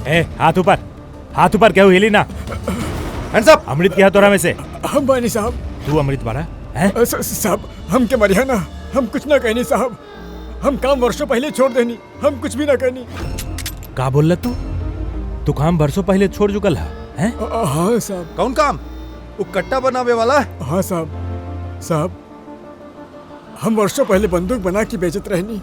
ए हाथ ऊपर क्या हिली ना। साहब अमृत क्या तोरा में से? हम बानी साहब। तू अमृत बाड़ा है? साहब हम के मरिया ना, हम कुछ ना कहनी साहब। हम काम वर्षों पहले छोड़ देनी, हम कुछ भी ना कहनी। का बोल तू काम वर्षों पहले छोड़ चुकल है? हाँ साहब। कौन काम? वो कट्टा बनावे वाला? हाँ साहब हम वर्षों पहले बंदूक बना के बेचत रहनी।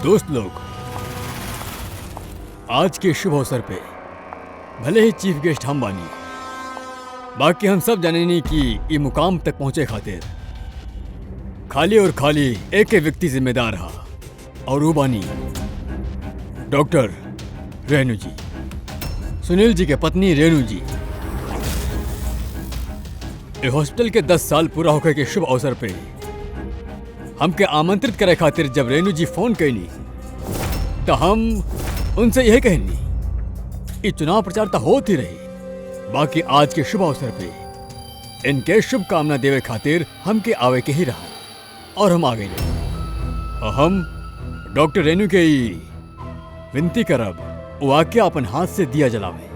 दोस्त लोग, आज के शुभ अवसर पे भले ही चीफ गेस्ट हम बानी, बाकी हम सब जाने नहीं कि ये मुकाम तक पहुंचे खातिर खाली और खाली एक ही व्यक्ति जिम्मेदार रहा, और वो बानी डॉक्टर रेणु जी, सुनील जी के पत्नी रेणु जी। ये हॉस्पिटल के 10 साल पूरा होकर के शुभ अवसर पे हमके आमंत्रित करे खातिर जब रेणु जी फोन कैनी तो हम उनसे यही कहनी, ये चुनाव प्रचार तो होती रही, बाकी आज के शुभ अवसर पे इनके शुभकामना देवे खातिर हमके आवे के ही रहा और हम आ गए। हम डॉक्टर रेणु के विनती करब वो आके अपन हाथ से दिया जलावे,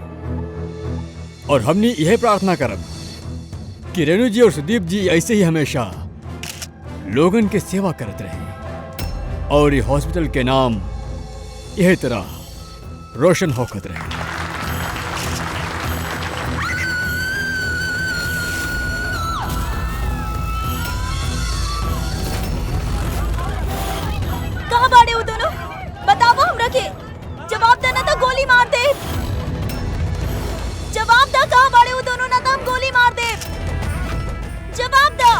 और हमने यह प्रार्थना करब कि रेणु जी और सुदीप जी ऐसे ही हमेशा लोगन के सेवा करते रहे और ये हॉस्पिटल के नाम यह तरह रोशन होकर रहे। कहाँ बाड़े हो दोनों? बताओ हमरा के। जवाब देना तो गोली मार दे। जवाब दा, कहाँ बाड़े हो दोनों, ना तो हम गोली मार दे। जवाब दा।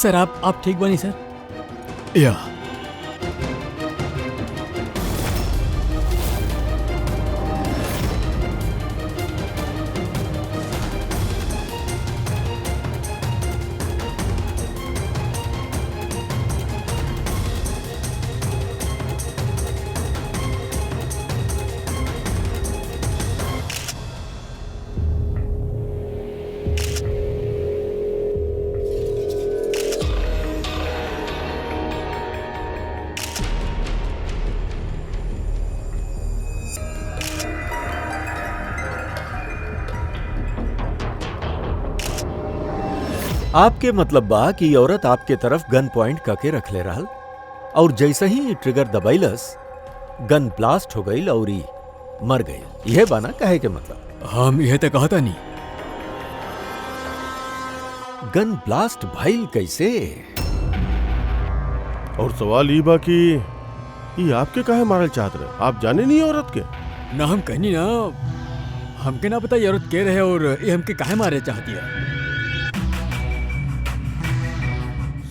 सर आप ठीक बनी सर? या आपके मतलब बा कि औरत आपके तरफ गन पॉइंट करके रख ले रहल और जैसे ही ट्रिगर दबाइलस गन ब्लास्ट हो गई और मर गई। यह बाना कहे के मतलब? हम यह तो कहता नहीं। गन ब्लास्ट भइल कैसे? और सवाल ये बा कि ये आपके काहे मारल चाहत रहे? आप जाने नहीं औरत के? ना हम कहनी ना, हमके ना पता ये औरत के रहे और ये हमके काहे मारे चाहती है।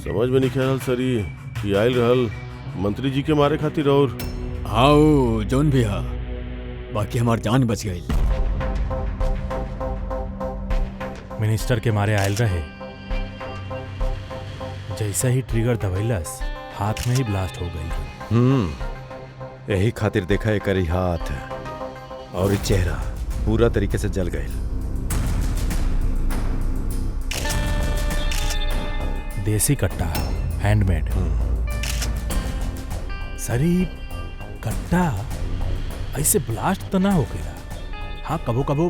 समझ में नहीं ख्याल सर, ये आयल रहल मंत्री जी के मारे खातिर और हाँ जौन भी है, बाकी हमार जान बच गई। मिनिस्टर के मारे आयल रहे, जैसा ही ट्रिगर दबैलस हाथ में ही ब्लास्ट हो गई। यही खातिर देखा एक करी हाथ और चेहरा पूरा तरीके से जल गए। देसी कट्टा, हैंडमेड। सरी कट्टा ऐसे ब्लास्ट तो ना हो गया। हाँ कबो कबो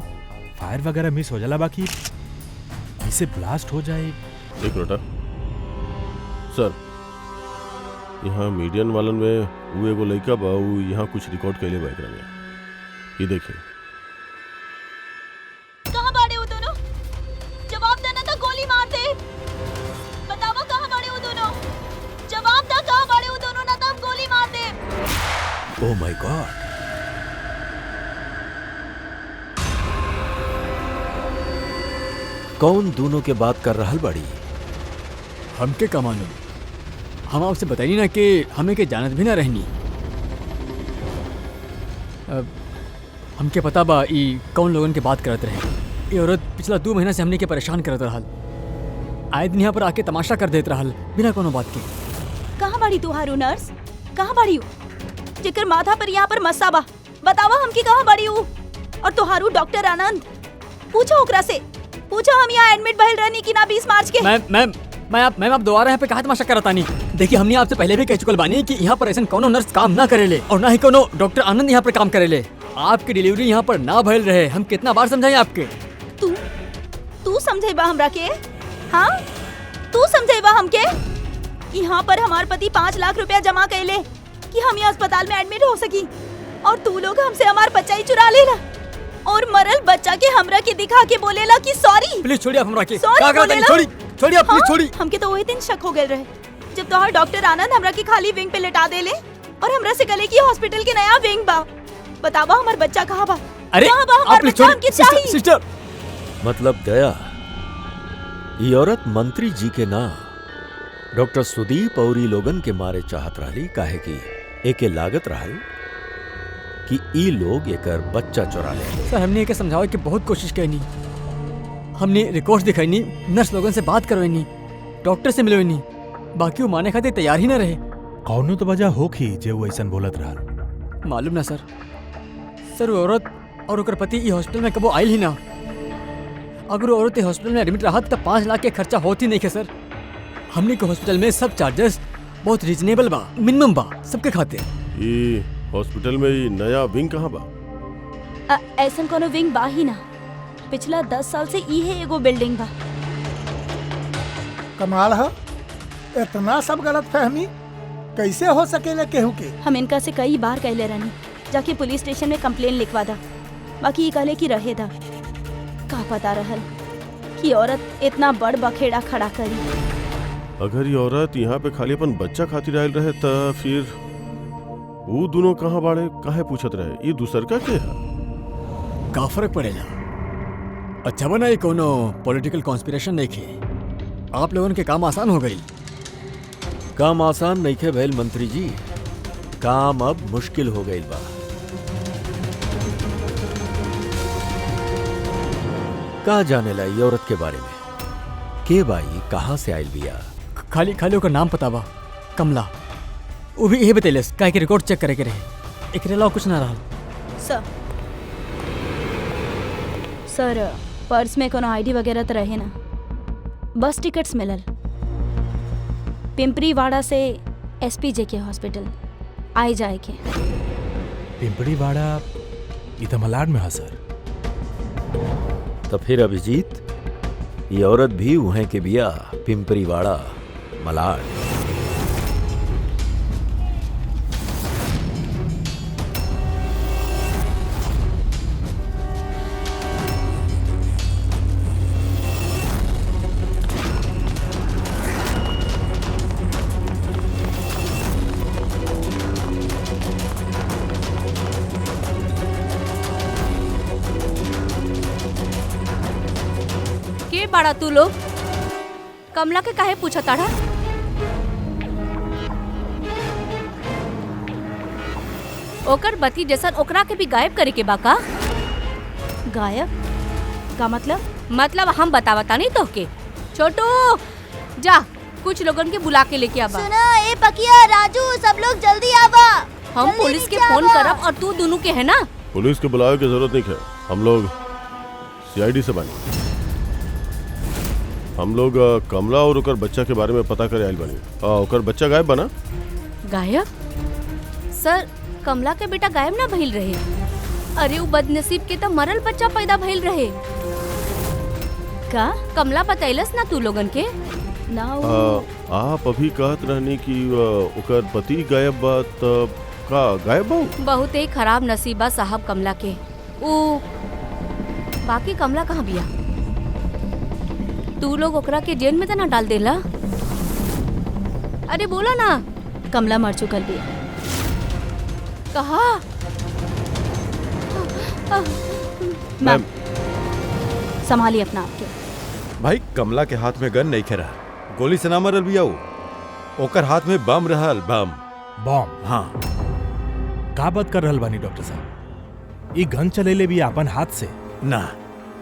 फायर वगैरह मिस हो जाला, बाकी ऐसे ब्लास्ट हो जाए। एक मिनट सर, यहाँ मीडियन वालन में वो एगो लड़का बा, वो यहाँ कुछ रिकॉर्ड कैले बा एकरा में। ये देखिए। कहाँ ओह माय गॉड। कौन दोनों के बात कर रहल बड़ी? हमके का मालूम, हम आपसे बताइए ना कि हमें के जानत भी ना रहनी। अब हमके पता बा ई कौन लोगन के बात करत रहे। ये औरत पिछला 2 महीना से हमने के परेशान करत रहल, आए दिन यहाँ पर आके तमाशा कर देत रहल बिना कोनो बात के। कहाँ बाड़ी तुहारू नर्स? कहाँ बाड़ी हूँ जेकर माथा पर यहाँ पर मस्सा बा? बतावा हमकी कहाँ बाड़ी हूँ? और तुहारू डॉक्टर आनंद, पूछो ओकरा से, पूछो हम यहाँ एडमिट भइल रहनी कि ना 20 मार्च के। मैम आप दोबारा यहाँ पे कहा तमाशा करत आनी? देखिए हमने आपसे पहले भी कह चुकल बानी कि यहाँ पर ऐसा कोनो नर्स काम ना करेले और ना ही कोनो डॉक्टर आनंद यहाँ पर काम करेले। आपकी डिलीवरी यहाँ पर ना भइल रहे, हम कितना बार समझाएं आपके? तू समझेबा हमरा के? हाँ, तू समझेबा हमके? यहाँ पर हमार पति 5 लाख रुपया जमा कैले कि हम यहाँ अस्पताल में एडमिट हो सकी, और तू लोग हमसे हमार बच्चा ही चुरा लेला और मरल बच्चा के हमरा के दिखा के बोलेला कि सॉरी। प्लीज छोड़िए आप हमरा के। Sorry क्या करत बोलेला? आनी? छोड़िए आप, प्लीज छोड़िए। हमके तो वही दिन शक हो गए रहे जब तोहार डॉक्टर आनंद हमरा के खाली विंग पे लेटा देले और हमरा से कहले कि हॉस्पिटल के नया विंग बा। बतावा हमार बच्चा कहाँ बा? अरे कहाँ बा हमार आप प्लीज बच्चा? हमके छोड़िए। चाहिए। सिस्टर मतलब दया, ये औरत मंत्री जी के ना डॉक्टर सुदीप और ई लोगन के मारे चाहत रहली, काहे कि एके लागत रहल कि ई लोग एकर बच्चा चुरा ले। सर हमने ये समझाओ कि बहुत कोशिश करनी, हमने रिकॉर्ड दिखाई, नर्स लोगन से बात करवाई, डॉक्टर से मिलवाई, बाकी वो माने खातिर तैयार ही ना रहे। कौनो तो वजह होखी जे वो ऐसन बोलत रहल। मालूम ना सर वो औरत और ओकर पति ई हॉस्पिटल में कबो आयल ही ना। अगर वो औरत ई हॉस्पिटल में एडमिट रहत तो 5 लाख के खर्चा होती नहीं के सर। हमने के हॉस्पिटल में सब चार्जेस बहुत रीजनेबल बा, मिनिमम बा सबके खातिर। ये हॉस्पिटल में ये नया विंग कहाँ बा? ऐसन कोनो विंग बा ही ना। पिछला 10 साल से इहे एगो बिल्डिंग बा। कमाल है, इतना सब गलत फहमी कैसे हो सकेले केहू के? हम इनका से कई बार कहले रहनी जाके पुलिस स्टेशन में कंप्लेन लिखवा दा, बाकी ये कहले कि रहे दा। का पता रहल कि औरत इतना बड़ बखेड़ा खड़ा करी। अगर ये औरत यहाँ पे खाली अपन बच्चा खातिर आयल रहे तो फिर वो दोनों कहाँ बाड़े? काहे पूछत रहे? ये दूसर का के है? का फर्क पड़ेगा? अच्छा बना ये कोनो पॉलिटिकल कॉन्स्पिरेशन नहीं खे, आप लोगों के काम आसान हो गई। काम आसान नहीं खे भैल मंत्री जी, काम अब मुश्किल हो गई बा। का जाने ला ये औरत के बारे में? के बाई कहाँ से आयल बिया? खाली ओकर नाम पता बा, कमला। वो भी यही बतेलस काहे के रिकॉर्ड चेक करे के रहे, एकरे अलावा कुछ ना रहल। सर पर्स में कोनो आईडी वगैरह तो रहे ना, बस टिकट्स मिलल। पिंपरी वाड़ा से एसपीजे के हॉस्पिटल आए जाए के। पिंपड़ी वाड़ा ई त मलाड में है सर। तो फिर अभिजीत, ये औरत भी वहीं के बिया, पिंपरी वाड़ा मलाड। के बाड़ा तू लोग? कमला के काहे पूछा ताड़ा? ओकर बती जैसन ओकरा के भी गायब करे के बा का? गायब का मतलब? मतलब हम बतावता नहीं तो के। छोटू जा कुछ लोगन के बुला के लेके आवा। सुना ए पकिया, राजू, सब लोग जल्दी आवा। हम पुलिस के फोन करब और तू दोनों के है ना? पुलिस के बुलावे की जरूरत नहीं है, हम लोग सीआईडी से बनी। हम लोग कमला और ओकर बच्चा के बारे में पता करे आयल बनी। ओकर बच्चा गायब बना। गायब? सर कमला के बेटा गायब ना भइल रहे। अरे वो बदनसीब के तो मरल बच्चा पैदा भइल रहे। का? कमला बतैलस ना तू लोगन के? ना आप अभी कहत रहनी कि ओकर पति गायब बा, तब का गायब बा? बहुत ही खराब नसीबा साहब कमला के। वो बाकी कमला कहाँ बिया? तू लोग ओकरा के जेल में तो ना डाल देला? अरे बोला ना। कमला मर चुकल भी। कहा? मैम संभालिए अपना आपके। भाई कमला के हाथ में गन नहीं खे रहा, गोली से ना मरल बिया ओकर हाथ में बम रहल, बम। बॉम्ब? हाँ का बात कर रहल बानी डॉक्टर साहब? ई गन चलेले भी अपन हाथ से? ना,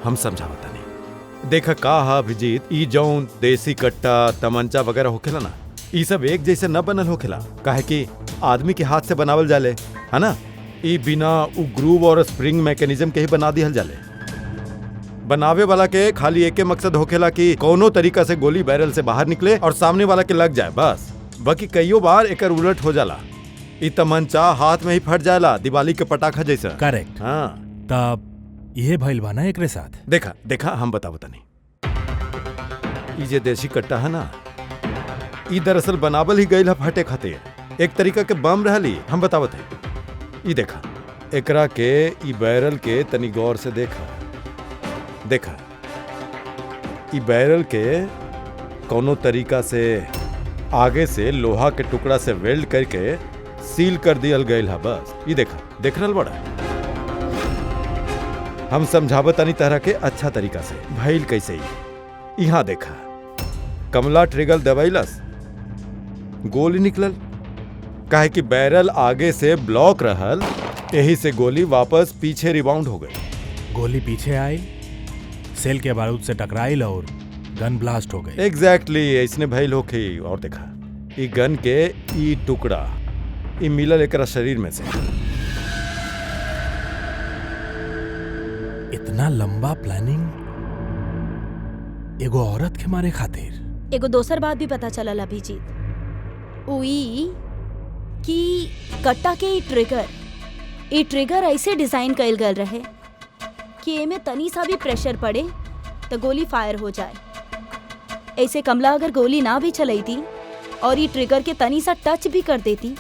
हम समझावता नहीं। देखा का हा अभिजीत, ई जौन देसी कट्टा तमंचा वगैरह होखेला ना, ई सब एक जैसे न बनल होखेला, काहे कि आदमी के हाथ से बनावल जाले, है ना। ई बिना उ ग्रूव और स्प्रिंग मैकेनिज्म के ही बना दिहल जाले। बनावे वाला के खाली एके मकसद होखेला कि कोनो तरीका से गोली बैरल से बाहर निकले और सामने वाला के लग जाए, बस। बाकी कईयों बार एकर उलट हो जाला, ई तमंचा हाथ में ही फट जाला, दिवाली के पटाखा जैसा। करेक्ट। हाँ तब यह भइल बा ना एकरे साथ? देखा देखा, हम बतावता नहीं। ई जे देसी कट्टा है ना, ई दरअसल बनावल ही गईल है फटे खातिर, एक तरीका के बम रहली। हम बतावत है, ई देखा एकरा के, ई बैरल के तनी गौर से देखा ई बैरल के कोनो तरीका से आगे से लोहा के टुकड़ा से वेल्ड करके सील कर दियल गईल है, बस। ई देखा, देख रहल बड़ा। हम समझावत नहीं तरह के अच्छा तरीका से भइल कैसे ही। यहाँ देखा कमला ट्रिगर दबाइलस, गोली निकलल, काहे कि बैरल आगे से ब्लॉक रहल, यही से गोली वापस पीछे रिबाउंड हो गई। गोली पीछे आई, सेल के बारूद से टकराइल और गन ब्लास्ट हो गई। एग्जैक्टली इसने भइल होके। और देखा ई गन के ई टुकड़ा ई मिलल एकरा शरीर में से। इतना लंबा प्लानिंग एगो औरत के मारे खातिर? एगो दोसर बात भी पता चलल अभिजीत, उई कि कट्टा के ई ट्रिगर ऐसे डिजाइन कइल गल रहे कि एमे तनी सा भी प्रेशर पड़े तो गोली फायर हो जाए। ऐसे कमला अगर गोली ना भी चलती और ये ट्रिगर के तनी सा टच भी कर देती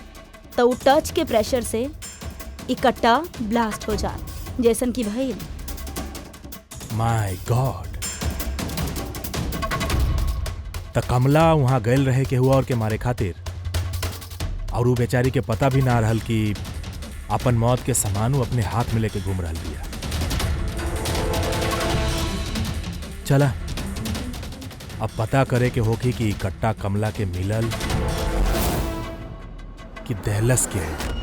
तो टच के प्रेशर से ये कट्टा ब्लास्ट हो जाए, जैसन कि भइल। माय गॉड! त कमला वहां गइल रहे के हुआ और के मारे खातिर, और वो बेचारी के पता भी ना रहल कि अपन मौत के सामान वो अपने हाथ में लेके घूम रहल बिया। चला अब पता करे के होगी कि कट्टा कमला के मिलल कि दहलस के।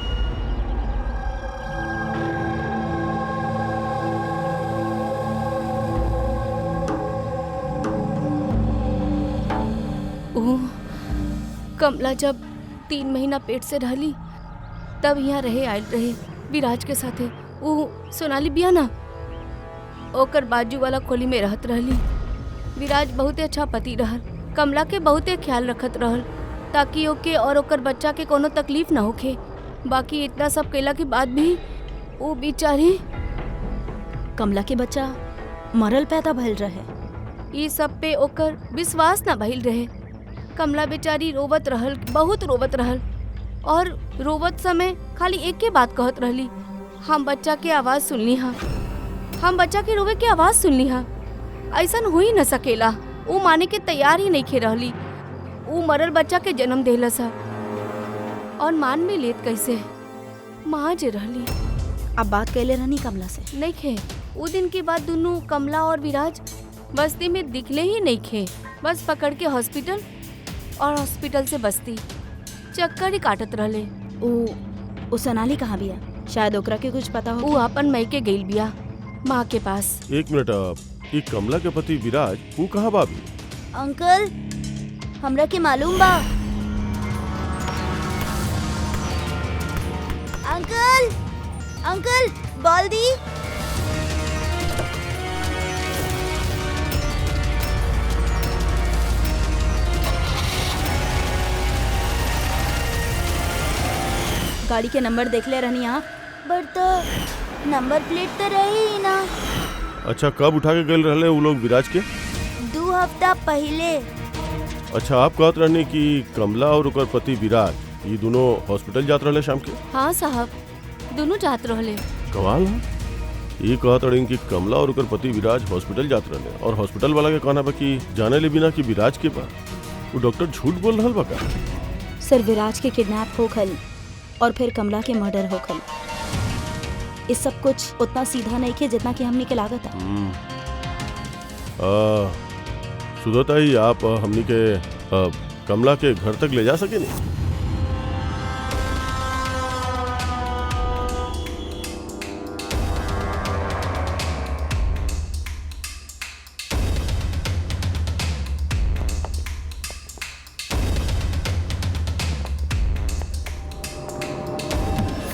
कमला जब 3 महीना पेट से रहली तब यहाँ रहे आयल रहे विराज के साथे। वो सोनाली बिया ना, ओकर बाजू वाला खोली में रहत रहली। विराज बहुत अच्छा पति रहल, कमला के बहुते ख्याल रखत रहल ताकि ओके और ओकर बच्चा के कोनो तकलीफ ना होखे। बाकी इतना सब कैला के बाद भी वो बेचारी कमला के बच्चा मरल पैदा भइल रहे। ये सब पे ओकर विश्वास ना भइल रहे। कमला बेचारी रोवत रहल, बहुत रोवत रहल, और रोवत समय खाली एक के बात कहत रहली, हम बच्चा के आवाज सुनली हाँ, हम बच्चा के रोवे के आवाज सुनली हाँ। ऐसन हो ही न सकेला। वो माने के तैयार ही नहीं खे रहली। वो मरल बच्चा के जन्म देहलस और मान में लेत कैसे माँ जे रहली। अब बात कैले रहनी कमला से? नहीं खे। वो दिन के बाद दोनों कमला और विराज बस्ती में दिखले ही नहीं खे। बस पकड़ के हॉस्पिटल और हॉस्पिटल से बस्ती चक्कर ही काटत रहले। वो सोनाली कहाँ बिया? शायद ओकरा के कुछ पता हो। वो अपन मैके गइल बिया माँ के पास। एक मिनट, ई कमला के पति विराज वो कहाँ बाबी? अंकल हमरा के मालूम बा। अंकल अंकल बॉल दी। गाड़ी के नंबर देख ले रहनी आप? बट तो नंबर प्लेट तो रही ही ना। अच्छा, कब उठा के गए रहले वो लोग विराज के? 2 हफ्ता पहले। अच्छा, आप कहत रहने कि कमला और ओकर पति विराज ये दोनों हॉस्पिटल जात रहले शाम के? हाँ साहब, दोनों जात रहले। कमाल है। ये कहत रही कि कमला और ओकर पति विराज हॉस्पिटल जात रहले और हॉस्पिटल वाला के कहना बा कि जाने ले बिना कि विराज के बा। वो डॉक्टर झूठ बोल रहल बा का? सर विराज के किडनैप हो गल और फिर कमला के मर्डर होखल। इस सब कुछ उतना सीधा नहीं के जितना कि हमने के लागत है। सुधोता ही आप हमनी के कमला के घर तक ले जा सके नहीं?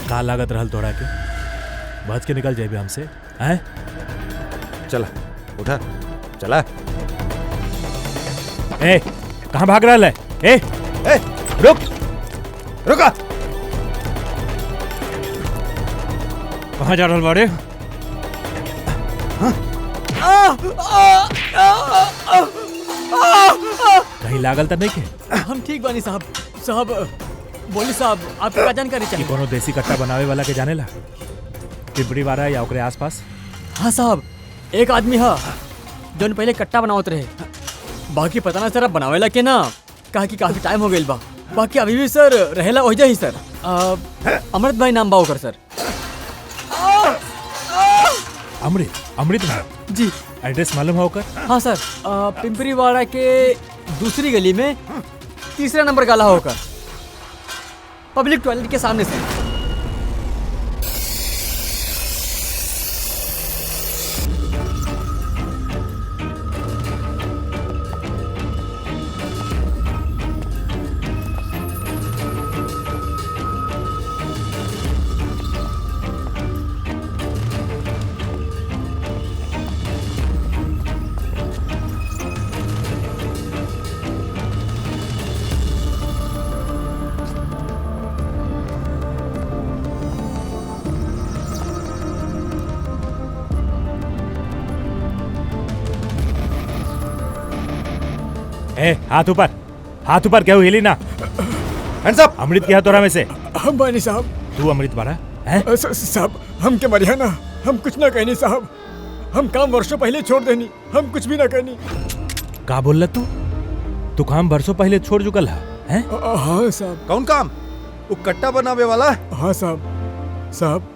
का लागत रहल तोड़ा के बच के निकल जाए हमसे हैं? चला उठा चला। ए कहाँ भाग रहा है? ए रुक रुका। कहाँ जा रहल बाड़े? कहीं लागल तो नहीं के? हम ठीक बानी साहब। साहब बोली साहब, आपको क्या जानकारी कि चाहिए? कोनो देसी कट्टा बनावे वाला के जाने ला? पिपड़ी वाला या ओकरे आसपास? हाँ साहब, एक आदमी हा जौन पहले कट्टा बनावत रहे। बाकी पता ना सर अब बनावेला के ना, कहा कि काफी टाइम हो गइल बा। बाकी अभी भी सर रहेला ओहिजा ही सर। अमृत भाई नाम बा ओकर सर। अमृत भाई जी। एड्रेस मालूम है ओकर? हाँ सर, पिंपरी वाड़ा के दूसरी गली में तीसरा नंबर गाला होकर पब्लिक टॉयलेट के सामने से। ए हाथ ऊपर क्या हिली ना? Hands up. अमृत क्या तोरा में से? हम बानी साहब। तू अमृत बाड़ा है? साहब हम के मरिया ना, हम कुछ ना कहनी साहब। हम काम वर्षों पहले छोड़ देनी, हम कुछ भी ना कहनी। का बोल तू काम बरसों पहले छोड़ चुकल है? हाँ साहब। कौन काम? वो कट्टा बनावे वाला? हाँ साहब। साहब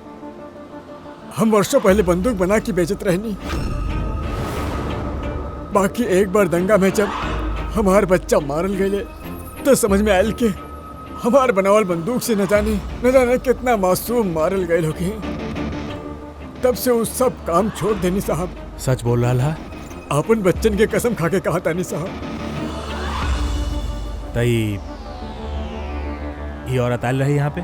हम वर्षों पहले बंदूक बना के बेचत रहनी। बाकी एक बार दंगा में जब हमार बच्चा मारल गए तो समझ में आयल के हमार बनावल बंदूक से न जाने कितना मासूम मारल गए होके। तब से उस सब काम छोड़ देनी साहब। सच बोल रहा है? अपन बच्चन के कसम खा के कहा तानी साहब। तई ये औरत आयल रही यहाँ पे?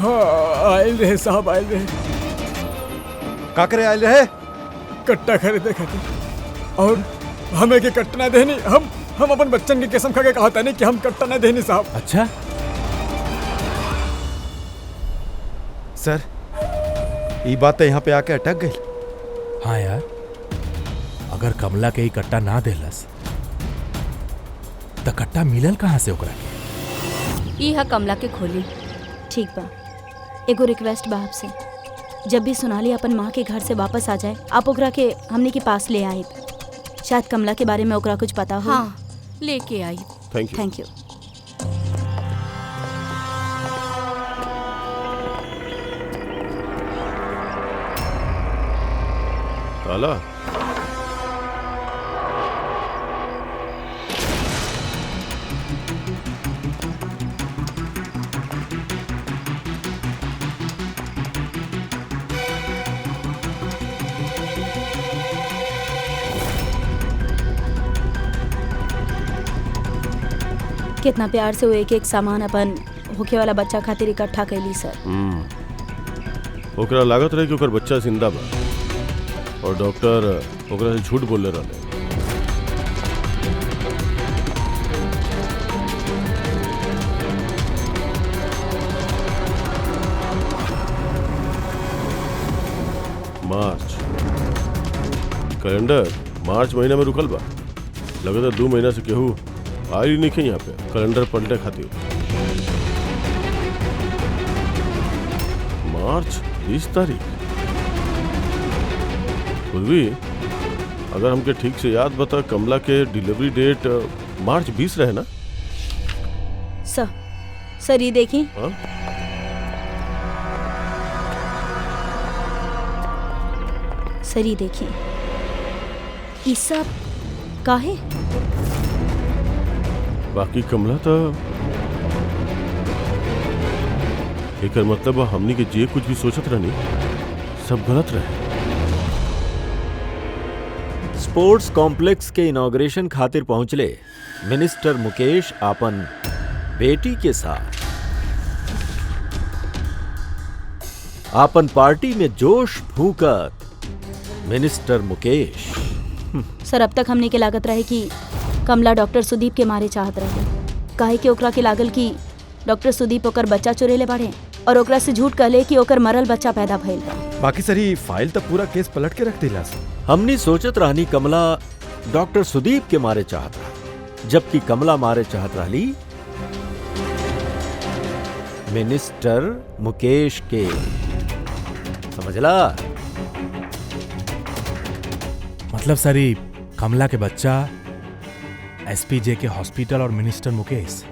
हाँ आयल रहे साहब, आयल रहे। का करे आयल रहे? कट्टा खरीदे खातिर। और हमें के कट्टा ना देनी। हम अपन बच्चन की कसम खा के कहा था नहीं कि हम कट्टा ना देनी साहब। अच्छा सर, ये बात तो यहाँ पे आके अटक गई। हाँ यार, अगर कमला के ही कट्टा ना देलस तो कट्टा मिलल कहाँ से ओकरा के? ई हा कमला के खोली। ठीक बा, एगो रिक्वेस्ट बा आपसे। जब भी सोनाली अपन माँ के घर से वापस आ जाए, आप ओकरा के हमने के पास ले आए। शायद कमला के बारे में ओकरा कुछ पता हो। हाँ लेके आई। Thank you. Thank you. ताला कितना प्यार से वो एक एक सामान अपन होके वाला बच्चा खातिर इकट्ठा कैली सर। ओकरा लागत रहे कि ओकर बच्चा जिंदा बा और डॉक्टर ओकरा से झूठ बोले रहे। मार्च कैलेंडर मार्च महीना में रुकल बा। लगता 2 महीना से केहू आई नहीं खे यहाँ पे कैलेंडर पलटे खातिर। मार्च 30 तारीख। खुद भी अगर हमके ठीक से याद बता, कमला के डिलीवरी डेट मार्च 20 रहे ना? सर ये देखिए। हाँ? सर ये देखिए, ये सब काहे? बाकी कमला तो एकर मतलब हमनी के जे कुछ भी सोचत रहनी सब गलत रहे। स्पोर्ट्स कॉम्प्लेक्स के इनॉग्रेशन खातिर पहुंचले मिनिस्टर मुकेश आपन बेटी के साथ आपन पार्टी में जोश फूकत मिनिस्टर मुकेश। सर अब तक हमने के लागत रहे कि कमला डॉक्टर सुदीप के मारे चाहत रहे, काहे कि ओकरा के लागल कि डॉक्टर सुदीप ओकर बच्चा चुरेले बाड़े और ओकरा से झूठ कहले कि ओकर मरल बच्चा पैदा भइल बा। बाकी सर ये फाइल तो पूरा केस पलट के रख दिला। हमनी सोचत रहनी कमला डॉक्टर सुदीप के मारे चाहत रहा, जबकि कमला मारे चाहत रहली मिनिस्टर मुकेश के। समझला? मतलब सर ये कमला के बच्चा एसपीजे के हॉस्पिटल और मिनिस्टर मुकेश,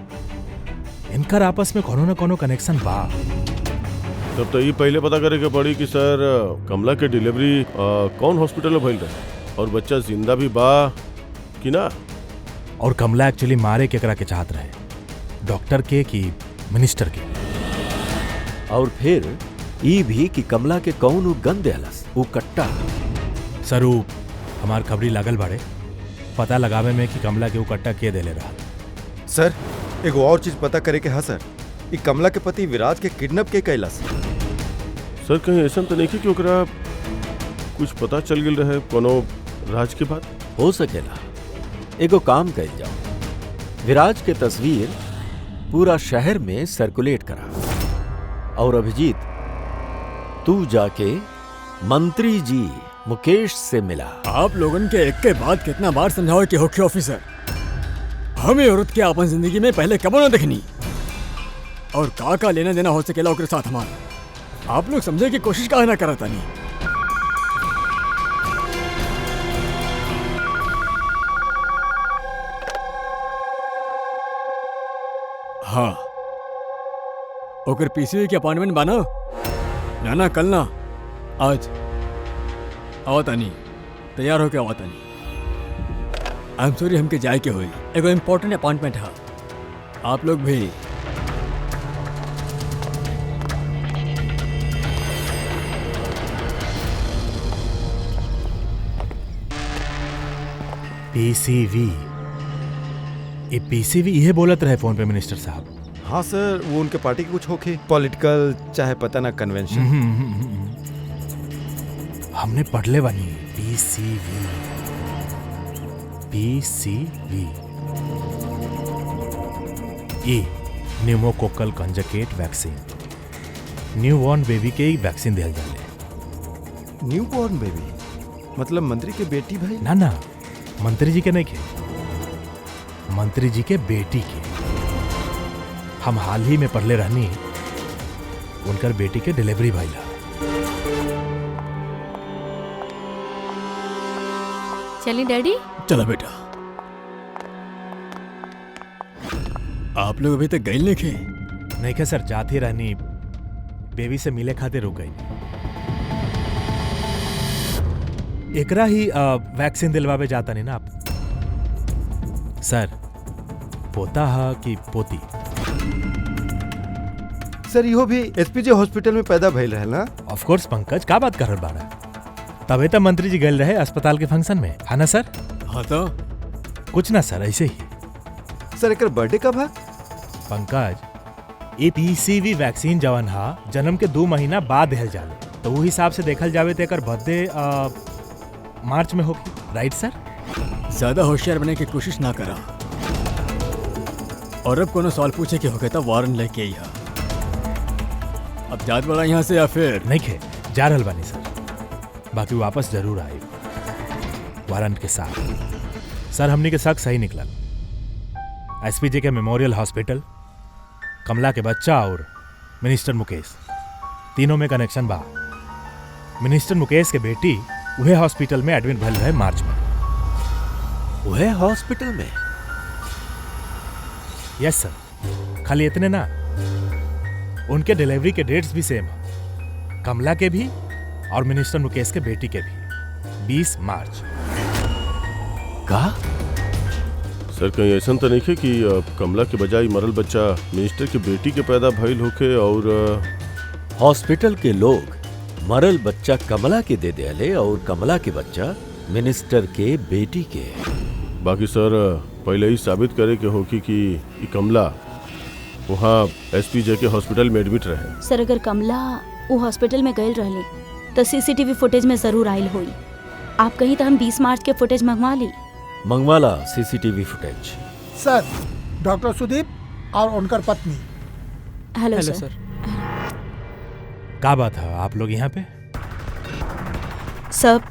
इनकर आपस में कोनो न कोनो कनेक्शन बा। तब तो ये पहले पता करे के पड़ी कि सर कमला के डिलीवरी कौन हॉस्पिटल में भइल रहे और बच्चा जिंदा भी बा कि ना। और कमला एक्चुअली मारे केकरा के चाहत रहे, डॉक्टर के कि मिनिस्टर के। और फिर ई भी कि कमला के कौन उ गन देहलस, उ कट्टा। सर उ हमार खबरी लागल बाड़े पता लगावे में कि कमला के उ कट्टा के देले रहा। सर एगो और चीज पता करे के हा सर, ई कमला के पति विराज के किडनैप के कैलास। सर कहीं ऐसा तो नहीं कि ओकरा कुछ पता चल गई रहे कोनो राज के बाद? हो सकेला। एगो काम कइल जाओ, विराज के तस्वीर पूरा शहर में सर्कुलेट करा और अभिजीत तू जाके मंत्री जी मुकेश से मिला। आप लोगन के एक के बाद कितना बार समझाओ कि होके ऑफिसर, हमें औरत के अपन जिंदगी में पहले कबो न देखनी और का लेना देना हो सकेला ओकरे साथ हमारा। आप लोग समझे की कोशिश काहे ना करता नहीं। हाँ ओकर पीसीओ के अपॉइंटमेंट बना ना कल ना आज आवतानी, तैयार होके आवतानी। आई एम सॉरी हमके जाए के होई, एगो इम्पोर्टेंट अपॉइंटमेंट है। आप लोग भी पीसीवी, ये पीसीवी ये बोलत रहे फोन पे मिनिस्टर साहब। हाँ सर, वो उनके पार्टी के कुछ होके पॉलिटिकल चाहे पता ना कन्वेंशन। हमने पढ़ले बानी पीसीवी। पीसीवी ये न्यूमोकोकल कंजकेट वैक्सीन, न्यूबॉर्न बेबी के ही वैक्सीन दिहल जाले। न्यूबॉर्न बेबी मतलब मंत्री के बेटी भाई? ना ना, मंत्री जी के नहीं के, मंत्री जी के बेटी के। हम हाल ही में पढ़ले रहनी उनकर बेटी के डिलीवरी भइला। चली डैडी। चला बेटा, आप लोग अभी तक गए नहीं? नहीं के सर, जाती रहनी बेबी से मिले खातिर रुक गई। एकरा ही वैक्सीन दिलवावे जाता नहीं ना आप। सर पोता है कि पोती? सर इहो भी एसपीजे हॉस्पिटल में पैदा भइल रहे ना? ऑफ कोर्स पंकज, का बात कर बाड़ा? तबे तो मंत्री जी गए रहे अस्पताल के फंक्शन में, है ना सर? हाँ तो कुछ ना सर, ऐसे ही। सर एकर बर्थडे कब है? पंकज, ये पीसीवी वैक्सीन जवन हा जन्म के 2 महीना बाद दिहल जाले, तो वो हिसाब से देखल जावे तो एकर बर्थडे मार्च में होगी, राइट सर? ज्यादा होशियार बनने की कोशिश ना करा और अब कोनो सवाल पूछे के होके तो वारंट लेके आई। अब जात बड़ा यहाँ से या फिर नहीं खे जा रहल बानी सर, बाकी वापस जरूर आए वारंट के साथ। सर हमनी के शक सही निकलल। एसपीजे के मेमोरियल हॉस्पिटल, कमला के बच्चा और मिनिस्टर मुकेश, तीनों में कनेक्शन बा। मिनिस्टर मुकेश के बेटी उहे हॉस्पिटल में एडमिट भइल रहे मार्च में। वह हॉस्पिटल में? यस सर, खाली इतने ना, उनके डिलीवरी के डेट्स भी सेम हैं, कमला के भी और मिनिस्टर मुकेश के बेटी के भी, 20 मार्च। का? सर कहीं ऐसा तो नहीं है कि कमला के बजाय मरल बच्चा मिनिस्टर की बेटी के पैदा भइल होके और हॉस्पिटल के लोग मरल बच्चा कमला के दे देले और कमला के बच्चा मिनिस्टर के बेटी के। बाकी सर पहले ही साबित करे के होकी कि ई कमला वहाँ एसपीजे के हॉस्पिटल में एडमिट रहे। सर अगर कमला वो हॉस्पिटल में गए रहले तो सीसीटीवी फुटेज में जरूर आयल हुई। आप कहीं तो हम 20 मार्च के फुटेज मंगवा ली। मंगवाला सीसीटीवी फुटेज। सर, डॉक्टर सुदीप और उनकर पत्नी। हेलो सर। का बात है आप लोग यहाँ पे? सब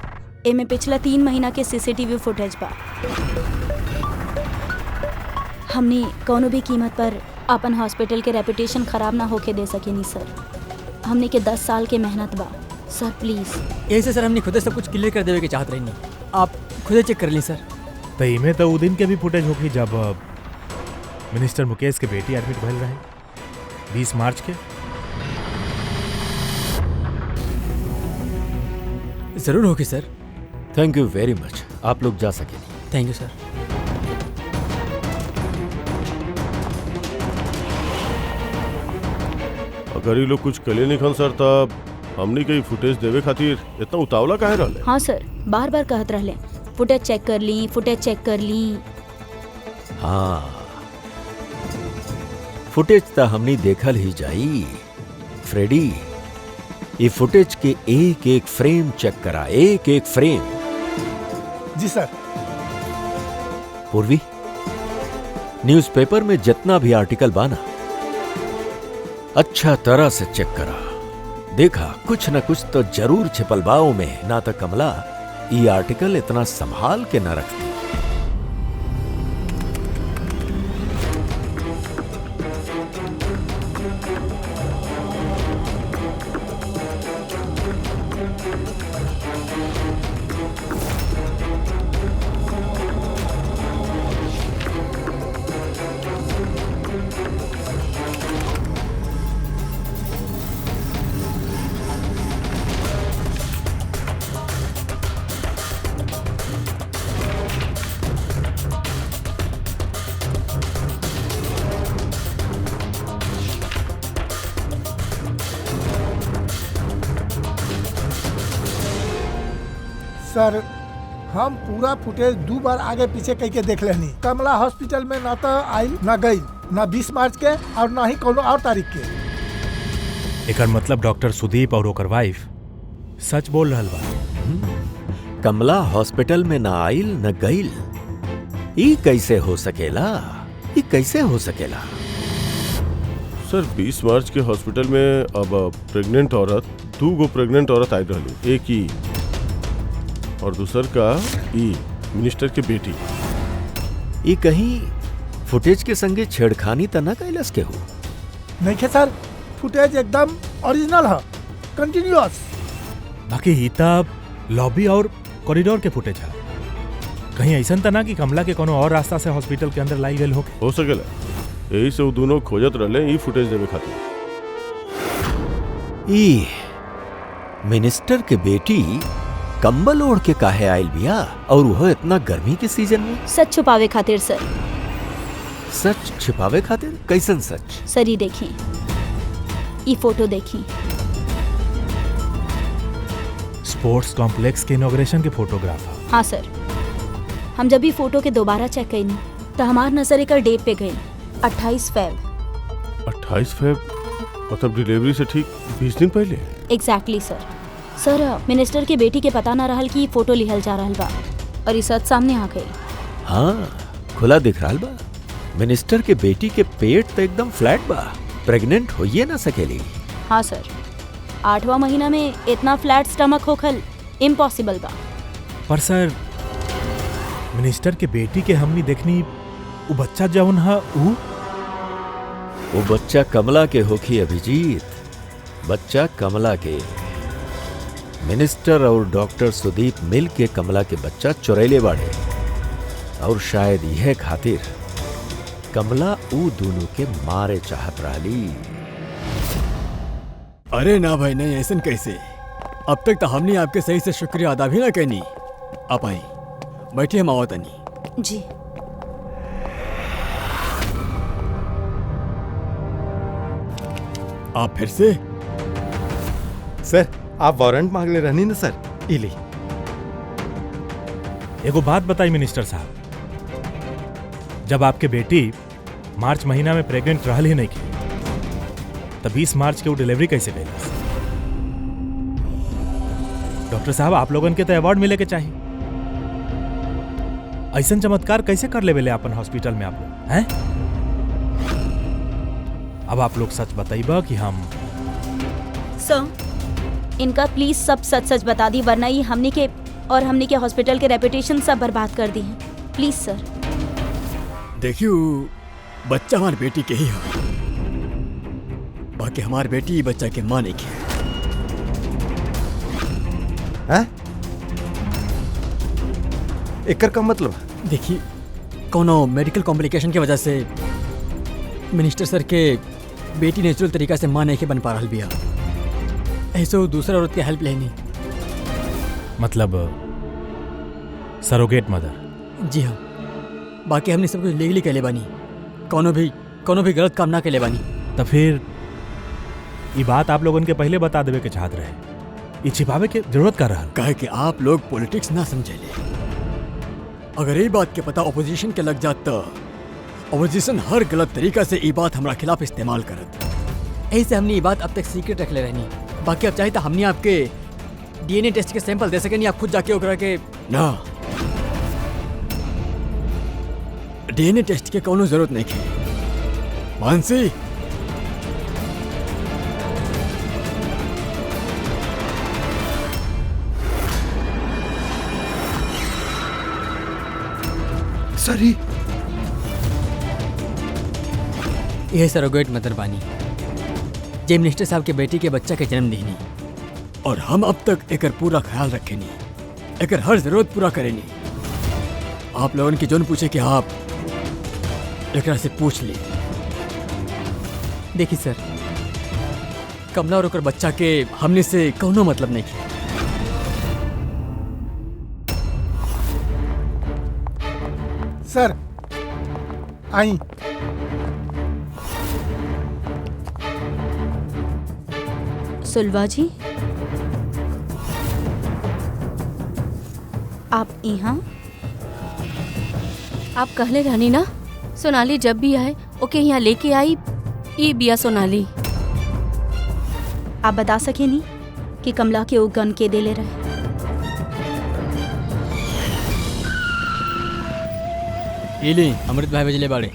एमे पिछला 3 महीना के सीसीटीवी फुटेज बा। हमने कोनो भी कीमत पर अपन हॉस्पिटल के रेपुटेशन खराब ना होके दे सकेनी सर। हमने के 10 साल के मेहनत बा सर, प्लीज। यही से सर हमने खुद सब कुछ क्लियर कर देवे के चाहत रही नहीं, आप खुद चेक कर ली सर। तो इमे तो वो दिन के भी फुटेज होगी जब मिनिस्टर मुकेश के बेटी एडमिट भइल रहे, 20 मार्च के। जरूर होगी सर। थैंक यू वेरी मच। आप लोग जा सके। थैंक यू सर। अगर ये लोग कुछ कले नहीं खन सर तब हमने कई फुटेज देवे खातिर इतना उतावला काहे रहले? हाँ सर, बार बार कहत रहले फुटेज चेक कर ली, फुटेज चेक कर ली। हाँ, फुटेज तो हमने देखल ही जाई। फ्रेडी, ये फुटेज के एक एक फ्रेम चेक करा, एक एक फ्रेम। जी सर। पूर्वी, न्यूज़पेपर में जितना भी आर्टिकल बाना अच्छा तरह से चेक करा। देखा कुछ न कुछ तो जरूर छिपल बाओ में, ना तो कमला ये आर्टिकल इतना संभाल के न रखती। सर, हम पूरा फुटेज 2 बार आगे पीछे कई के देख लेनी। कमला हॉस्पिटल में ना तो आइल ना गई, ना 20 मार्च के और ना ही कोनो और तारीख के। एकर मतलब डॉक्टर सुदीप और ओकर वाइफ सच बोल रहल बा। कमला हॉस्पिटल में ना आइल न गईल, ई कैसे हो सकेला? ई कैसे हो सकेला? सर 20 मार्च के हॉस्पिटल में अब प्रेग्नेंट औरत 2 गो प्रेग्नेंट औरत आई रही, एक ही और दूसर का ई मिनिस्टर के बेटी। ई कहीं फुटेज के संगे छेड़खानी त न कैलस के हो? नहीं के सर, फुटेज एकदम ओरिजिनल है, कंटिन्यूअस। बाकी ही तब लॉबी और कॉरिडोर के फुटेज है। कहीं ऐसा त ना कि कमला के कोनो और रास्ता से हॉस्पिटल के अंदर लाई गई हो सकेला, यही से वो दोनों खोजत रहले ई फुटेज देवे खातिर। ई मिनिस्टर के बेटी कंबल ओढ़ के काहे आयल बिया, और वह इतना गर्मी के सीजन में? सच छुपावे खातिर सर। सच छिपावे खातिर? कैसन सच? सर ये देखी, ये फोटो देखी। स्पोर्ट्स कॉम्प्लेक्स के इनॉग्रेशन के फोटोग्राफ है। हाँ सर, हम जब भी फोटो के दोबारा चेक कईनी तो हमार नजर एक डेट पे गई, 28 फेब। 28 फेब मतलब डिलीवरी से ठीक 20 दिन पहले? एग्जैक्टली सर। सर मिनिस्टर के बेटी के पता ना रहल कि फोटो लिहल जा रहल बा और ये सच सामने आ गई। हाँ, खुला दिख रहा बा। मिनिस्टर के बेटी के पेट तो एकदम फ्लैट बा, प्रेग्नेंट होइए ना सकेली। हाँ सर, 8वां महीना में इतना फ्लैट स्टमक होखल इम्पॉसिबल बा। पर सर मिनिस्टर के बेटी के हमनी देखनी वो बच्चा जौन है वो बच्चा कमला के होखी अभिजीत, बच्चा कमला के। मिनिस्टर और डॉक्टर सुदीप मिल के कमला के बच्चा चुरैले बाड़े। और शायद यह खातिर कमला ऊ दोनों के मारे चाहत रहली। अरे ना भाई नहीं, ऐसा कैसे? अब तक तो हमने आपके सही से शुक्रिया अदा भी ना कहनी। आप आई बैठिए, हम आवत नहीं। जी आप फिर से? सर आप वारंट मांग ले रहनी ना सर, इली। एगो बात बताई मिनिस्टर साहब, जब आपके बेटी मार्च महीना में प्रेग्नेंट रहल ही नहीं की, तब 20 मार्च के वो डिलीवरी कैसे कैलस? डॉक्टर साहब आप लोगन के तो अवार्ड मिले के चाहिए। ऐसा चमत्कार कैसे कर लेवेले अपन हॉस्पिटल में आप लोग हैं? अब आप लोग सच बताइबा कि हम सर, इनका प्लीज सब सच सच बता दी, वरना ये हमने के हॉस्पिटल के रेपुटेशन सब बर्बाद कर दी है। प्लीज सर। देखियो, बच्चा हमारी बेटी के ही है, बाकी हमारी बेटी बच्चा के माँ नहीं की है। एकर का मतलब? देखिए, कोनो मेडिकल कॉम्प्लिकेशन की वजह से मिनिस्टर सर के बेटी नेचुरल तरीका से माँ नहीं के बन पा रहा बिया, ऐसे दूसरा औरत के हेल्प लेनी। मतलब सरोगेट मदर? जी हाँ, बाकी हमने सब कुछ लीगली कहले बानी, कोनो भी गलत काम ना कहले बानी। तो फिर ये बात आप लोगन के पहले बता देवे के चाहत रहे, ये छिपावे के जरूरत कर रहा? कहे कि आप लोग पॉलिटिक्स ना समझेले। अगर ये बात के पता ऑपोजिशन के लग जात तो ऑपोजिशन हर गलत तरीका से ये बात हमारा खिलाफ इस्तेमाल करत। ऐसे हमने ये बात अब तक सीक्रेट रख ले रहनी, बाकी अब चाहे तो हमने आपके डीएनए टेस्ट के सैंपल दे सके, नहीं आप खुद जाके ओकरा के ना डीएनए टेस्ट के कोनो जरूरत नहीं की। मानसी, सर यह सरोगेट मदर बानी जे मिनिस्टर साहब के बेटी के बच्चा के जन्म देनी, और हम अब तक एकर पूरा ख्याल रखेनी, एकर हर जरूरत पूरा करेनी। आप लोगन की जोन पूछे कि आप एकरा से पूछ ले। देखिए सर, कमला और ओकर बच्चा के हमने से कोनो मतलब नहीं किया। Sir I. सुलवा जी, आप यहाँ? आप कहले रहनी ना सोनाली जब भी आए ओके यहाँ लेके आई, ये बिया सोनाली। आप बता सके नहीं कि कमला के वो गन के दे ले रहे? इली अमृत भाई बजले बाड़े।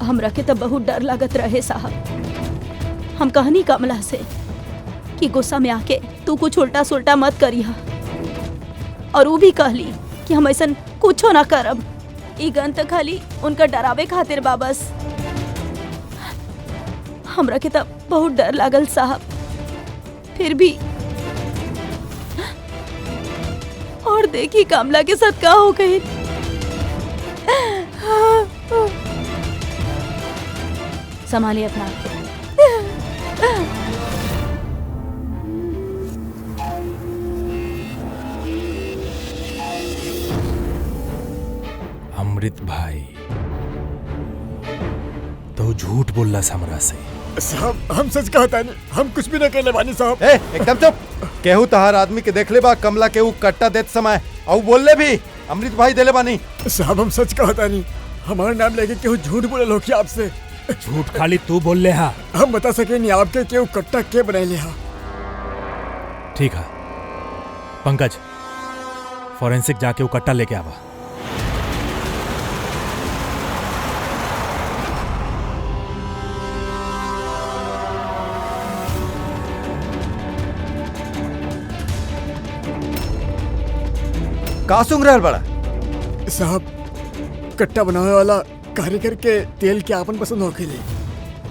हमरा के तो बहुत डर लागत रहे साहब। हम कहनी कमला से कि गुस्सा में आके तू कुछ उल्टा सुल्टा मत करिहा, और वो भी कहली कि हम ऐसा कुछो ना करब। ई गन तो खाली उनका डरावे खातिर बा बस। हमरा के तो बहुत डर लागल साहब, फिर भी। और देखी कमला के साथ का हो गई। संभालिए अपना आप। अमृत भाई तो झूठ बोलला हमरा से। साहब हम सच कहता नहीं, हम कुछ भी न कहने वाली साहब। एकदम चुप। केहू तहार आदमी के देख ले बा कमला के ऊ कट्टा देत समय, और बोल ले भी अमृत भाई देले बानी। साहब हम सच कहता नहीं, हमारा नाम लेके केहू झूठ बोले लो कि आपसे। झूठ खाली तू बोल ले हा। हम बता सके नहीं आपके केहू कट्टा के बनाए ले हा। ठीक है पंकज, फॉरेंसिक जाके वो कट्टा लेके आवा। का सुंग रहल बड़ा? साहब कट्टा बनाने वाला कारीगर के तेल के आपन पसंद होखेले।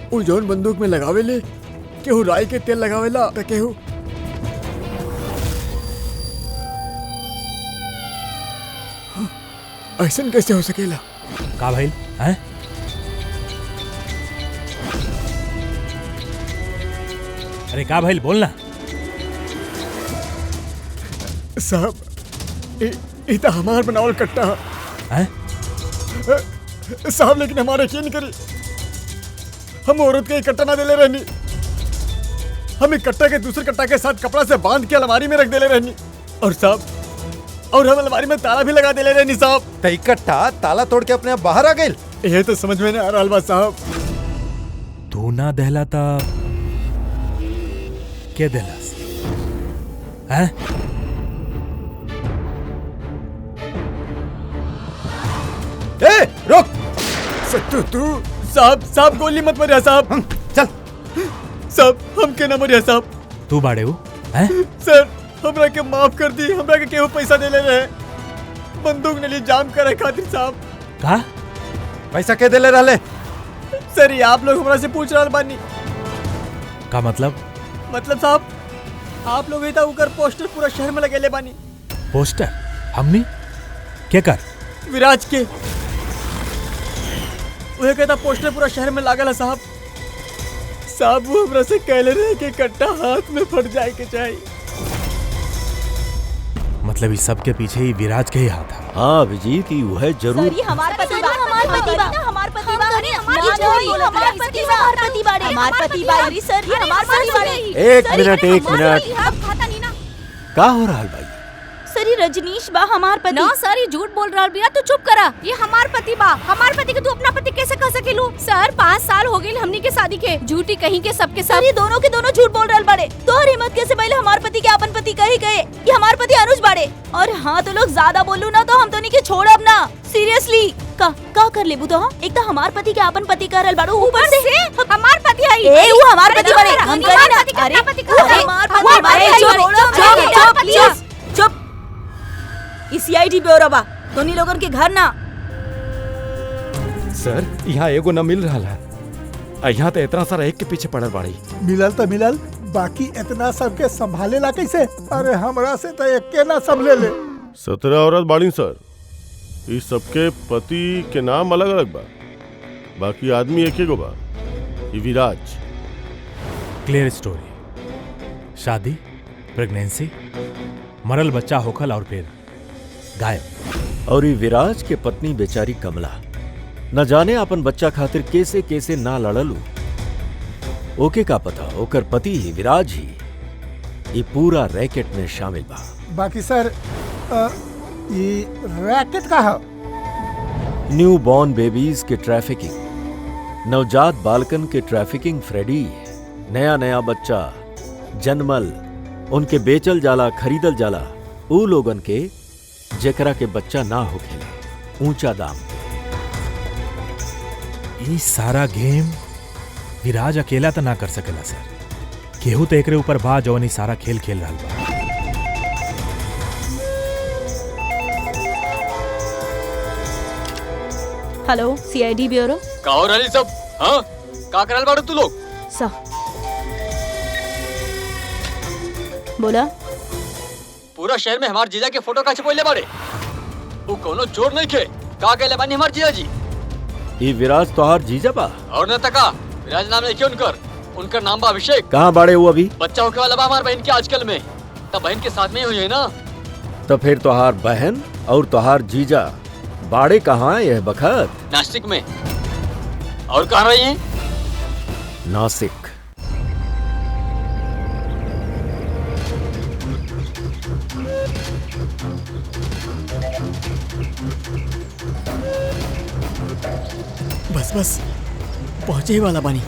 उ जौन बंदूक में लगावेले केहू राई के तेल लगावेला त केहू ऐसन कैसे हो सकेला? का भाई हैं? अरे का भाई बोलना। साहब ई त हमार बनावल कट्टा हैं? साहब, लेकिन हमारे यकीन करी, हम औरत के कट्टा ना देले रहनी। हम एक कट्टा के दूसरे कट्टा के साथ कपड़ा से बांध के अलमारी में रख देले रहनी। और साहब, और हम अलमारी में ताला भी लगा देले रहनी साहब। तई कट्टा ताला तोड़ के अपने आप बाहर आ गए। ये तो समझ में नहीं आ रहा बा साहब। तू ना दहला था के दहलास हैं? ए रुक। तू साहब गोली मत मारिया साहब। चल साहब हमके ना मारिया साहब। तू बाड़े हो हैं? सर हमरा के माफ कर दी। हमरा के केहू पैसा दे ले रहे बंदूक नली जाम करे खातिर साहब। का पैसा के देले रहले? सर ये आप लोग हमरा से पूछ रहल बानी। का मतलब साहब आप लोग इतना ऊपर पोस्टर पूरा शहर में लगेले बानी। पोस्टर हमनी क्या कर? विराज के वह कहता पोस्टर पूरा शहर में लागल है साहब। साहब वो हमरा से कहले रहे कि कट्टा हाथ में फट जाए के चाहिए। मतलब इस सब के पीछे ही विराज के ही हाथ है। हाँ अभिजीत, ई वह जरूर। सर ये हमार पति बा, हमार पति बा, हमार पति बा, अरे हमार पति बा, हमार पति बा, हमार पति बा, अरे सर ये हमार पति बा। एक मिनट का हो रहा भाई? सर ये रजनीश बा, हमार पति। ना सर, ये झूठ बोल रहा बिया, तू चुप करा। ये हमार पति बा, हमार पति के तू अपना पति कैसे कह सकेलू? सर 5 साल हो गए हमनी के शादी के। झूठी कहीं के सबके सब। सर ये दोनों के दोनों झूठ बोल रहल बाड़े। तोहर हिम्मत कैसे भइल हमार पति के अपन पति कही गए? ये हमार पति अनुज बाड़े। और हाँ तो लोग ज्यादा बोलू ना तो हम तो नहीं के छोड़ब ना। सीरियसली का कर लेबू तो? एक तो हमार पति के अपन पति कह रहल बाड़ू, ऊपर से हमार पति आई। ए वो हमार पति बाड़े, हम करी ना। अरे हमार पति बाड़े। चुप। सीआईडी ब्यूरो बा, तोनी लोगन के घर ना। सर यहाँ एगो न मिल रहा है। यहाँ तो इतना सारा एक के पीछे पड़ल बाड़ी। मिलल तो मिलल, बाकी इतना सबके संभाले ला कैसे? अरे हमरा से तो एक के ना संभले ले। 17 औरत बाड़ी सर। इस सबके पति के नाम अलग अलग बा, बाकी आदमी एक गो बा। ये विराज। Clear story. शादी, प्रेगनेंसी, मरल बच्चा होखल और फिर गायब। और ये विराज के पत्नी बेचारी कमला न जाने अपन बच्चा खातिर कैसे कैसे ना लड़लू। ओके का पता ओकर पति ही विराज ही ये पूरा रैकेट में शामिल बा। बाकी सर ये रैकेट का है? न्यू बॉर्न बेबीज के ट्रैफिकिंग, नवजात बालकन के ट्रैफिकिंग, फ्रेडी नया नया बच्चा जन्मल उनके बेचल जाला, खरीदल जाला ऊ लोगन के जेकरा के बच्चा ना होखेला, ऊंचा दाम। ये सारा गेम विराज अकेला तो ना कर सकेला सर। केहू तो एकरे ऊपर बा जवन ई सारा खेल खेल रहा बा। Hello CID bureau. का हो रही सब? हाँ का करल बाड़ू तू लोग? बोला। पूरा शहर में हमार जीजा के फोटो का छपौले बाड़े। वो कोनो चोर नहीं खे। का कहले बानी हमार जीजा जी? ये विराज तोहार जीजा बा? और न तका विराज नाम नहीं उनकर नाम बा अभिषेक। कहाँ बाड़े वो अभी? बच्चा होके वाला बा हमार बहन के आजकल में। तब बहन के साथ में ही हुई है ना। तो फिर तोहार बहन और तोहार जीजा बाड़े कहाँ यह बखत? नासिक में। और कहाँ रही हैं? नासिक। बस पहुंचे ही वाला बानी।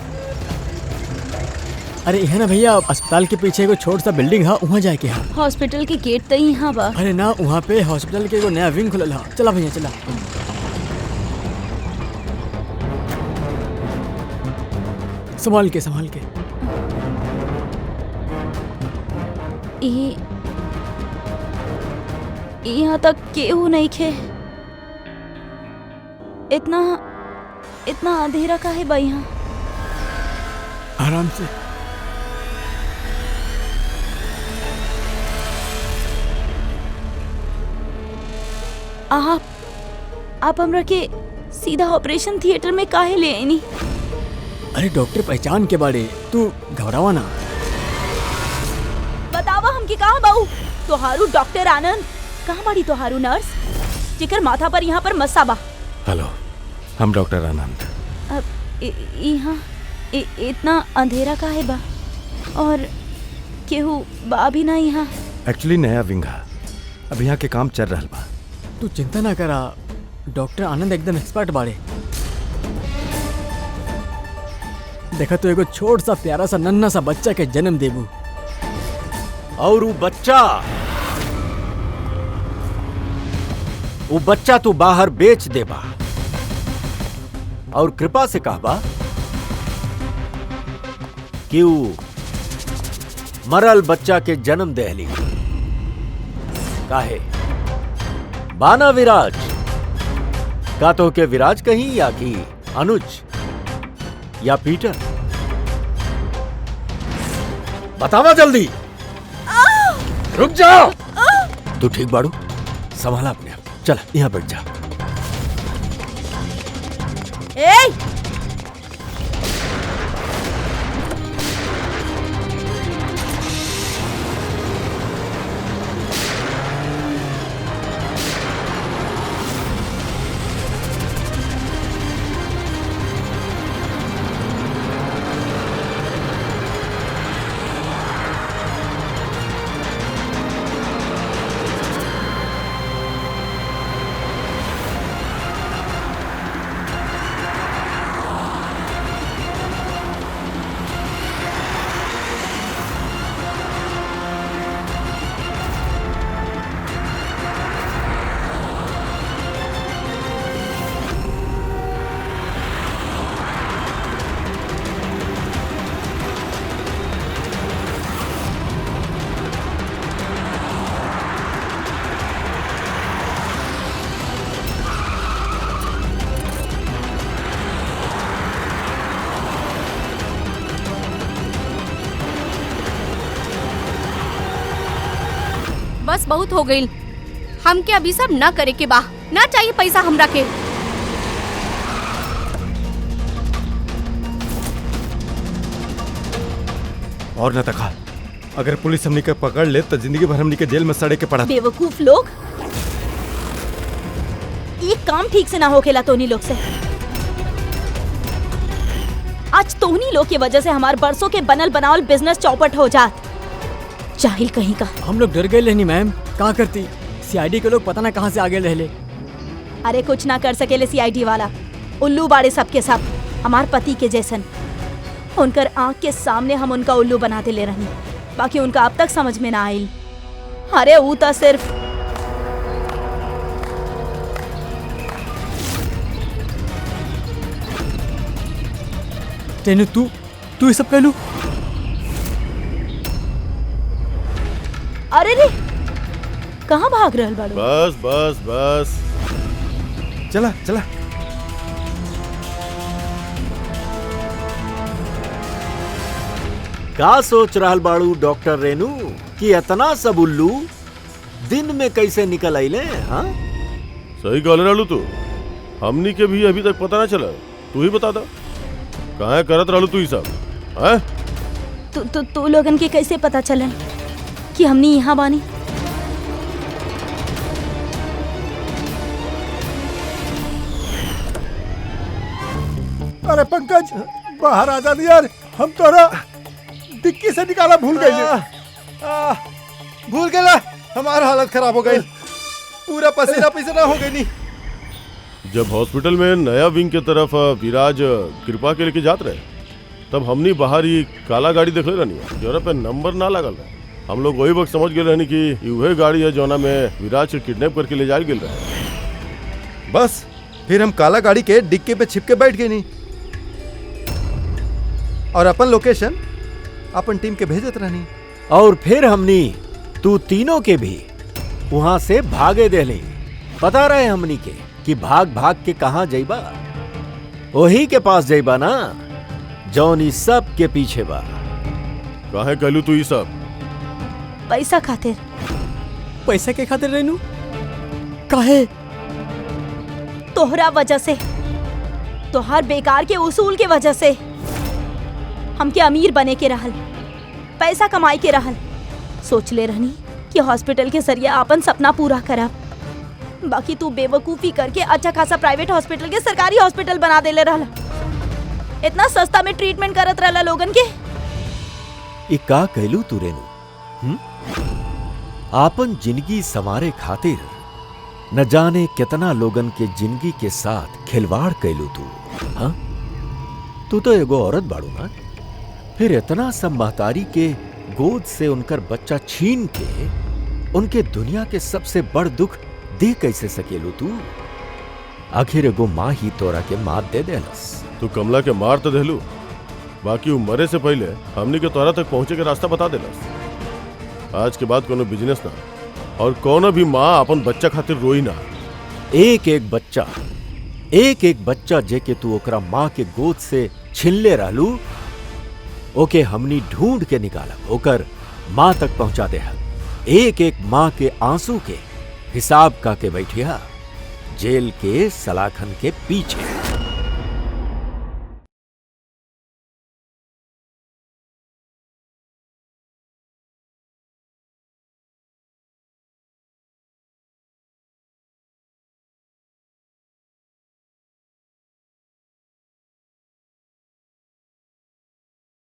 अरे है ना भैया, अस्पताल के पीछे एगो छोट सा बिल्डिंग है, वहाँ जाए के है। हॉस्पिटल के गेट तो यहाँ बा। अरे ना, वहाँ पे हॉस्पिटल के एगो नया विंग खुलल है। चला भैया चला। संभाल के यहाँ तक केहू नहीं खे। इतना इतना अंधेरा का है भाई यहाँ? आराम से। आप हमरा के सीधा ऑपरेशन थिएटर में काहे ले आईनी? अरे डॉक्टर पहचान के बारे, तू घबरावा ना। बतावा हमके कहाँ बाऊ? तोहारू डॉक्टर आनंद कहाँ बाड़ी? तोहारू नर्स जेकर माथा पर यहाँ पर मस्सा बा? हेलो, हम डॉक्टर आनंद। अब यहाँ इतना अंधेरा का है बा और केहू बा भी ना यहाँ? एक्चुअली नया विंग है, अब यहाँ के काम चल रहा बा। तू चिंता ना करा, डॉक्टर आनंद एकदम एक्सपर्ट बाड़े। देखा तो एगो छोट सा प्यारा सा नन्ना सा बच्चा के जन्म देबू, और वो बच्चा तू बाहर बेच देबा और कृपा से कहबा कि वो मरल बच्चा के जन्म देहली काहे बाना विराज का तो के विराज कहीं या कि अनुज या पीटर? बतावा जल्दी। रुक जाओ। तू ठीक बाड़ू? संभाला अपने आप। चल यहाँ बैठ जा। ए! बस बहुत हो गई। हमके अभी सब ना करे के बा, ना चाहिए पैसा हमरा के। और न तखा, अगर पुलिस हमनी के पकड़ ले तो जिंदगी भर हमनी के जेल में सड़े के पड़ा। बेवकूफ लोग, एक काम ठीक से ना होखेला तोनी लोग से। आज तोनी लोग की वजह से हमार बरसों के बनल बनावल बिजनेस चौपट हो जात। जाहिल कहीं का। हम लोग डर गए लेनी मैम, कहाँ करती? सीआईडी के लोग पता ना कहाँ से आगे रहले। अरे कुछ ना कर सकेले सीआईडी वाला, उल्लू बाड़े सबके सब हमार पति के जैसन। उनकर आंख के सामने हम उनका उल्लू बनाते ले रही, बाकी उनका अब तक समझ में ना आई। अरे वो तो सिर्फ तेनू तू ये सब कहलू? अरे रे, कहाँ भाग रहल बाड़ू? बस बस बस, चला चला। का सोच रहल बाड़ू डॉक्टर रेनू कि इतना सब उल्लू दिन में कैसे निकल आइले? हाँ सही कहले रहलू तू। हमनी के भी अभी तक पता ना चला। तू ही बता दा कहाँ करत रहलू तू ये सब? हैं? तू लोगन के कैसे पता चलन कि हमनी यहाँ बानी? अरे पंकज, बाहर आ जा यार, हम तोरा डिक्की से निकाला भूल गए। भूल गया, हमारा हालत खराब हो गई, पूरा पसीना पसीना हो गई। नहीं, जब हॉस्पिटल में नया विंग के तरफ विराज कृपा के लेके जात रहे, तब हमनी बाहर ही काला गाड़ी देखले रहनी जोना पे नंबर ना लगल रहे। हम लोग वही वक्त समझ गए रहनी कि वही गाड़ी है जोना में विराज के किडनैप करके ले जाए गेल रहे। बस फिर हम काला गाड़ी के डिक्की पे छिपके बैठ गए नहीं और अपन लोकेशन अपन टीम के भेजत रहनी। और फिर हमनी तू तीनों के भी वहां से भागे देली। पता रहे हमनी के कि भाग भाग के कहाँ जाइबा। वही के पास जाइबा ना जौन ई सब के पीछे बा। काहे कहलू तू ई सब? पैसा खातिर। पैसा के खातिर रेनू? काहे? तोहरा वजह से, तोहार बेकार के उसूल के वजह से हमके अमीर बने के रहल, पैसा कमाई के रहल। सोच ले रहनी कि हॉस्पिटल के जरिए अपन सपना पूरा करब, बाकी तू बेवकूफी करके अच्छा खासा प्राइवेट हॉस्पिटल के सरकारी हॉस्पिटल बना देले रहल। इतना सस्ता में ट्रीटमेंट करत रहला लोगन के। ई का कहलू तू रेनू? आपन जिंदगी संवारे खातिर न जाने कितना लोगन के जिंदगी के साथ खिलवाड़ कैलू तू। हाँ, तू तो एगो औरत बाड़ू ना, फिर इतना सब महतारी के गोद से उनकर बच्चा छीन के उनके दुनिया के सबसे बड़ दुख दे कैसे सकेलू तू? आखिर एगो माँ ही तोरा के मात दे देलस। तू कमला के मार तो देलू, बाकी वो मरे से पहले हमनी के तोरा तक पहुंचे के रास्ता बता देलस। आज के बाद कोनो बिजनेस ना और कोनो भी माँ अपन बच्चा खातिर रोई ना। एक एक बच्चा जेके तू ओकरा माँ के गोद से छिनले रहलू, ओके हमनी ढूंढ के निकालब, ओकर माँ तक पहुंचा दे। एक एक माँ के आंसू के हिसाब का के बैठिया जेल के सलाखन के पीछे।